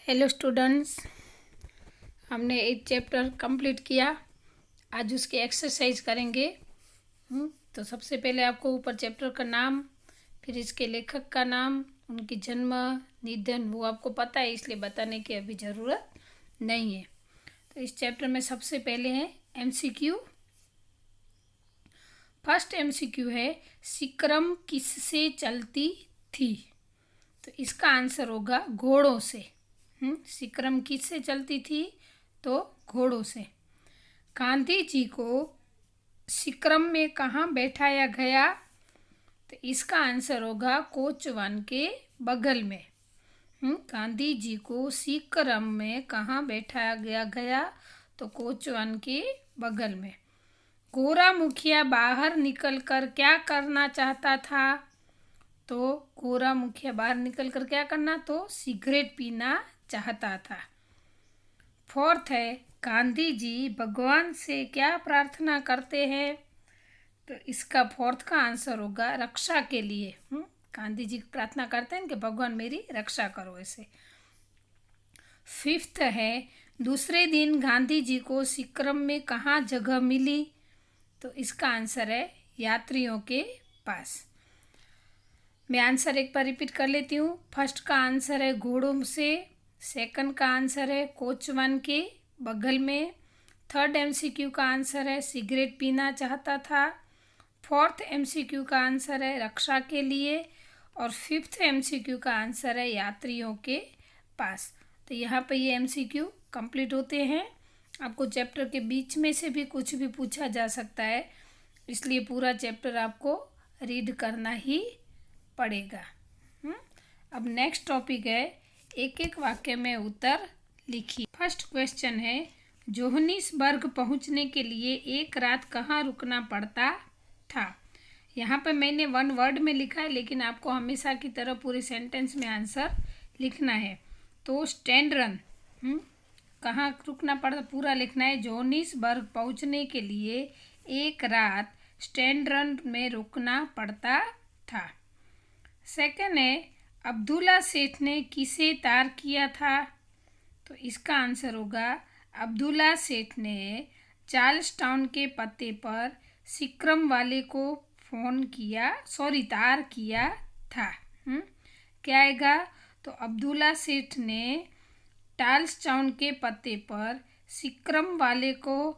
Hello students, हमने एक chapter complete किया। आज उसकी एक्सरसाइज करेंगे। तो सबसे पहले आपको ऊपर चैप्टर का नाम, फिर इसके लेखक का नाम, उनकी जन्म निधन वो आपको पता है, इसलिए बताने की अभी ज़रूरत नहीं है। तो इस चैप्टर में सबसे पहले है एमसीक्यू। फर्स्ट एमसीक्यू है, सिक्रम किससे चलती थी? तो इसका आंसर होगा घोड़ों से। सिक्रम किससे चलती थी? तो घोड़ों से। गांधी जी को सिक्रम में कहाँ बैठाया गया? तो इसका आंसर होगा कोच वन के बगल में। गांधी जी को सिक्रम में कहाँ बैठाया गया? तो कोच वन के बगल में। गोरा मुखिया बाहर निकलकर क्या करना चाहता था? तो गोरा मुखिया बाहर निकलकर क्या करना? तो सिगरेट पीना चाहता था। फोर्थ है, गांधी जी भगवान से क्या प्रार्थना करते हैं? तो इसका फोर्थ का आंसर होगा रक्षा के लिए। गांधी जी प्रार्थना करते हैं कि भगवान मेरी रक्षा करो ऐसे। फिफ्थ है, दूसरे दिन गांधी जी को सिक्रम में कहाँ जगह मिली? तो इसका आंसर है यात्रियों के पास। मैं आंसर एक बार रिपीट कर लेती हूँ। फर्स्ट का आंसर है घोड़ों से, सेकंड का आंसर है कोच वन के बगल में, थर्ड एमसीक्यू का आंसर है सिगरेट पीना चाहता था, फोर्थ एमसीक्यू का आंसर है रक्षा के लिए, और फिफ्थ एमसीक्यू का आंसर है यात्रियों के पास। तो यहाँ पे ये एमसीक्यू कंप्लीट होते हैं। आपको चैप्टर के बीच में से भी कुछ भी पूछा जा सकता है, इसलिए पूरा चैप्टर आपको रीड करना ही पड़ेगा। अब नेक्स्ट टॉपिक है एक एक वाक्य में उत्तर लिखिए। फर्स्ट क्वेश्चन है, जोहानिसबर्ग पहुंचने के लिए एक रात कहाँ रुकना पड़ता था? यहाँ पे मैंने वन वर्ड में लिखा है, लेकिन आपको हमेशा की तरह पूरे सेंटेंस में आंसर लिखना है। तो स्टैंडरन कहाँ रुकना पड़ता, पूरा लिखना है। जोहानिसबर्ग पहुंचने के लिए एक रात स्टैंडरन में रुकना पड़ता था। सेकंड है, अब्दुल्ला सेठ ने किसे तार किया था? तो इसका आंसर होगा अब्दुल्ला सेठ ने चार्ल्स टाउन के पते पर सिक्रम वाले को तार किया था। क्या आएगा? तो अब्दुल्ला सेठ ने चार्ल्स टाउन के पते पर सिक्रम वाले को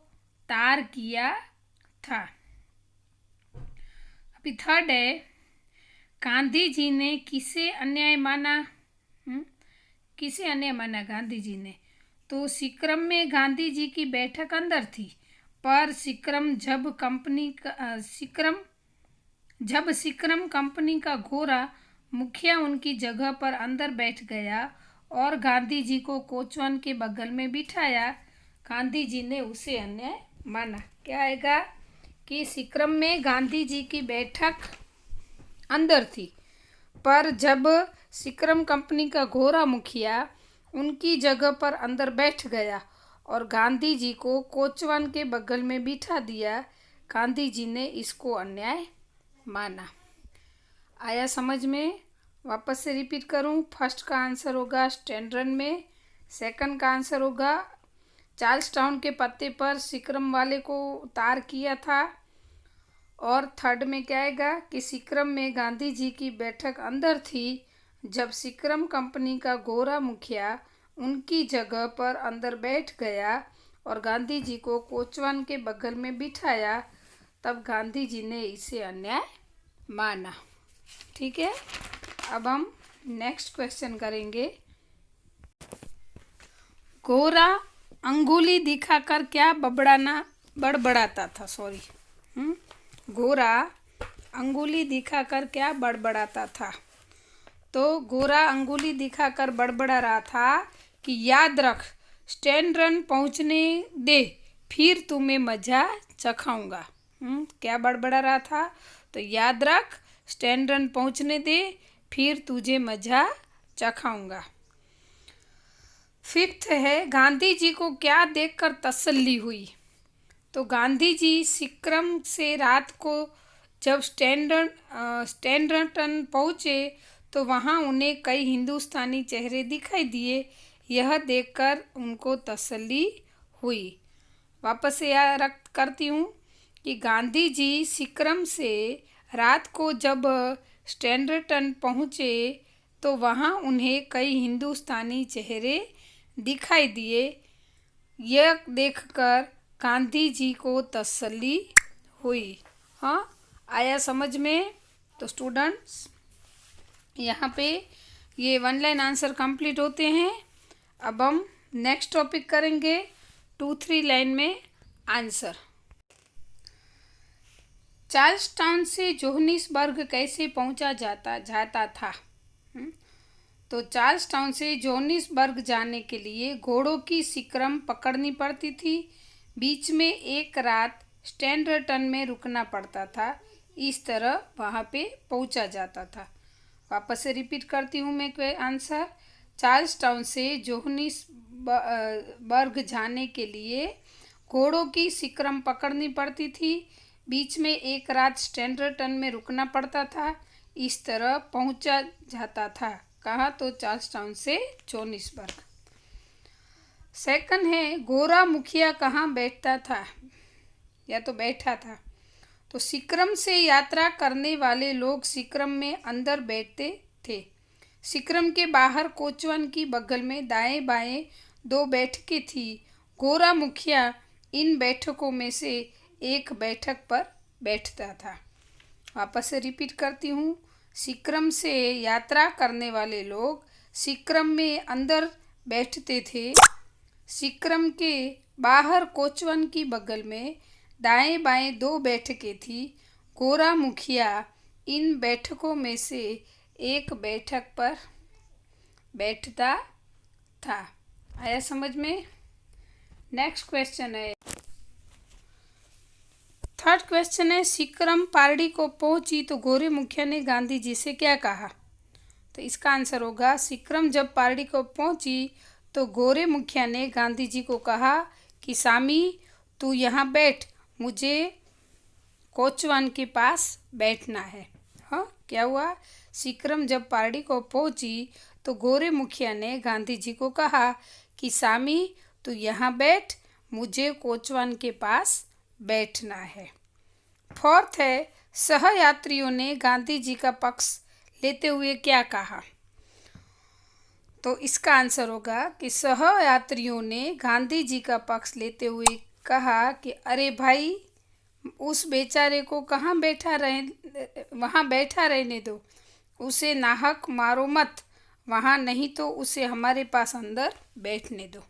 तार किया था। अभी थर्ड है, गांधी जी ने किसे अन्याय माना? किसे अन्याय माना गांधी जी ने? तो सिक्रम में गांधी जी की बैठक अंदर थी, पर जब सिक्रम कंपनी का घोड़ा मुखिया उनकी जगह पर अंदर बैठ गया और गांधी जी को कोच वन के बगल में बिठाया, गांधी जी ने उसे अन्याय माना। क्या आएगा? कि सिक्रम में गांधी जी की बैठक अंदर थी, पर जब सिक्रम कंपनी का घोड़ा मुखिया उनकी जगह पर अंदर बैठ गया और गांधी जी को कोच वन के बगल में बिठा दिया, गांधी जी ने इसको अन्याय माना। आया समझ में? वापस से रिपीट करूं। फर्स्ट का आंसर होगा स्टैंडरन में, सेकंड का आंसर होगा चार्ल्स टाउन के पत्ते पर सिक्रम वाले को तार किया था, और थर्ड में क्या आएगा कि सिक्रम में गांधी जी की बैठक अंदर थी, जब सिक्रम कंपनी का घोड़ा मुखिया उनकी जगह पर अंदर बैठ गया और गांधी जी को कोच वन के बगल में बिठाया, तब गांधी जी ने इसे अन्याय माना। ठीक है, अब हम नेक्स्ट क्वेश्चन करेंगे। घोड़ा अंगुली दिखाकर क्या बड़बड़ाता था? घोड़ा अंगुली दिखाकर क्या बड़बड़ाता था? तो घोड़ा अंगुली दिखाकर बड़बड़ा रहा था कि याद रख, स्टैंडरन पहुंचने दे, फिर तुम्हें मजा चखाऊंगा। क्या बड़बड़ा रहा था? तो याद रख, स्टैंडरन पहुंचने दे, फिर तुझे मजा चखाऊंगा। फिफ्थ है, गांधी जी को क्या देखकर तसल्ली हुई? तो गांधी जी सिक्रम से रात को जब स्टैंडरटन पहुँचे तो वहाँ उन्हें कई हिंदुस्तानी चेहरे दिखाई दिए। यह देखकर उनको तसल्ली हुई। वापस से याद करती हूँ कि गांधी जी सिक्किम से रात को जब स्टैंडर्टन पहुँचे तो वहाँ उन्हें कई हिंदुस्तानी चेहरे दिखाई दिए। यह देखकर गांधी जी को तसल्ली हुई। हाँ, आया समझ में? तो स्टूडेंट्स, यहाँ पे ये 1 लाइन आंसर कंप्लीट होते हैं। अब हम नेक्स्ट टॉपिक करेंगे 2-3 लाइन में आंसर। चार्ल्सटाउन से जोहानिसबर्ग कैसे पहुंचा जाता था? तो चार्ल्सटाउन से जोहानिसबर्ग जाने के लिए घोड़ों की सिक्रम पकड़नी पड़ती थी। बीच में एक रात स्टैंडर्टन में रुकना पड़ता था। इस तरह वहाँ पे पहुंचा जाता था। वापस से रिपीट करती हूँ मैं आंसर। चार्ल्सटाउन से जोहानिसबर्ग जाने के लिए घोड़ों की सिक्रम पकड़नी पड़ती थी। बीच में एक रात स्टैंडर्टन में रुकना पड़ता था। इस तरह पहुंचा जाता था। कहाँ? तो चार्ल्सटाउन से जोहानिसबर्ग। सेकंड है, गोरा मुखिया कहाँ बैठता था या तो बैठा था? तो सिक्किम से यात्रा करने वाले लोग सिक्किम में अंदर बैठते थे। सिक्किम के बाहर कोचवन की बगल में दाएं बाएं 2 बैठकें थी। गोरा मुखिया इन बैठकों में से एक बैठक पर बैठता था। वापस से रिपीट करती हूँ। सिक्किम से यात्रा करने वाले लोग सिक्किम में अंदर बैठते थे। सिक्किम के बाहर कोचवन की बगल में दाएं बाएं 2 बैठकें थी। गोरा मुखिया इन बैठकों में से एक बैठक पर बैठता था। आया समझ में? नेक्स्ट क्वेश्चन है, थर्ड क्वेश्चन है, सिक्किम पार्टी को पहुंची तो गोरे मुखिया ने गांधी जी से क्या कहा? तो इसका आंसर होगा, सिक्किम जब पार्टी को पहुंची तो गोरे मुखिया ने गांधी जी को कहा कि सामी तू यहाँ बैठ, मुझे कोचवन के पास बैठना है। हाँ, क्या हुआ? सिक्किम जब पार्टी को पहुंची तो गोरे मुखिया ने गांधी जी को कहा कि सामी तू यहाँ बैठ, मुझे कोचवन के पास बैठना है। फोर्थ है, सहयात्रियों ने गांधी जी का पक्ष लेते हुए क्या कहा? तो इसका आंसर होगा कि सहयात्रियों ने गांधी जी का पक्ष लेते हुए कहा कि अरे भाई, उस बेचारे को वहाँ बैठा रहने दो, उसे नाहक मारो मत, वहाँ नहीं तो उसे हमारे पास अंदर बैठने दो।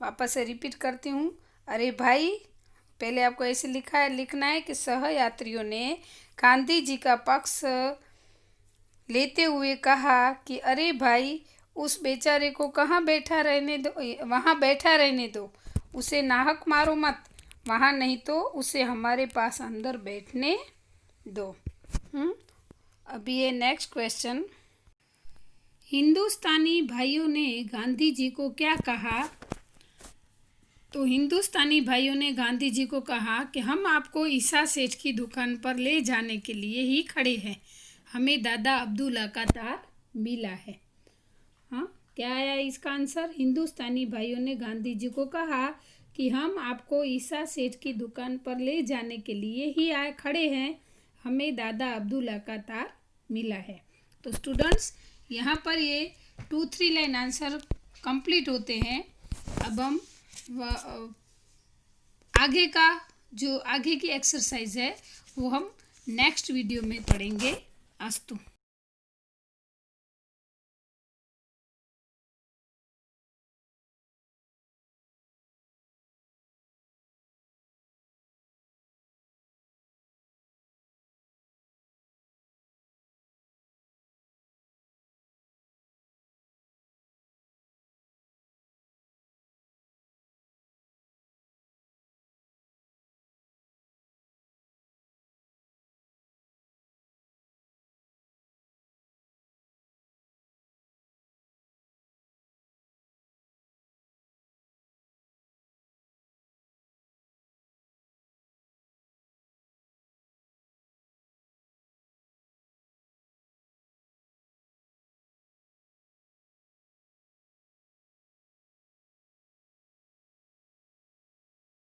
वापस से रिपीट करती हूँ। अरे भाई, पहले आपको ऐसे लिखना है कि सहयात्रियों ने गांधी जी का पक्ष लेते हुए कहा कि अरे भाई, उस बेचारे को वहाँ बैठा रहने दो, उसे नाहक मारो मत, वहाँ नहीं तो उसे हमारे पास अंदर बैठने दो। अभी ये नेक्स्ट क्वेश्चन, हिंदुस्तानी भाइयों ने गांधी जी को क्या कहा? तो हिंदुस्तानी भाइयों ने गांधी जी को कहा कि हम आपको ईसा सेठ की दुकान पर ले जाने के लिए ही खड़े हैं, हमें दादा अब्दुल्ला का तार मिला है। हाँ, क्या आया इसका आंसर? हिंदुस्तानी भाइयों ने गांधी जी को कहा कि हम आपको ईसा सेठ की दुकान पर ले जाने के लिए ही खड़े हैं, हमें दादा अब्दुल्ला का तार मिला है। तो स्टूडेंट्स, यहाँ पर ये 2-3 लाइन आंसर कंप्लीट होते हैं। अब हम आगे की एक्सरसाइज है वो हम नेक्स्ट वीडियो में पढ़ेंगे। अस्तु।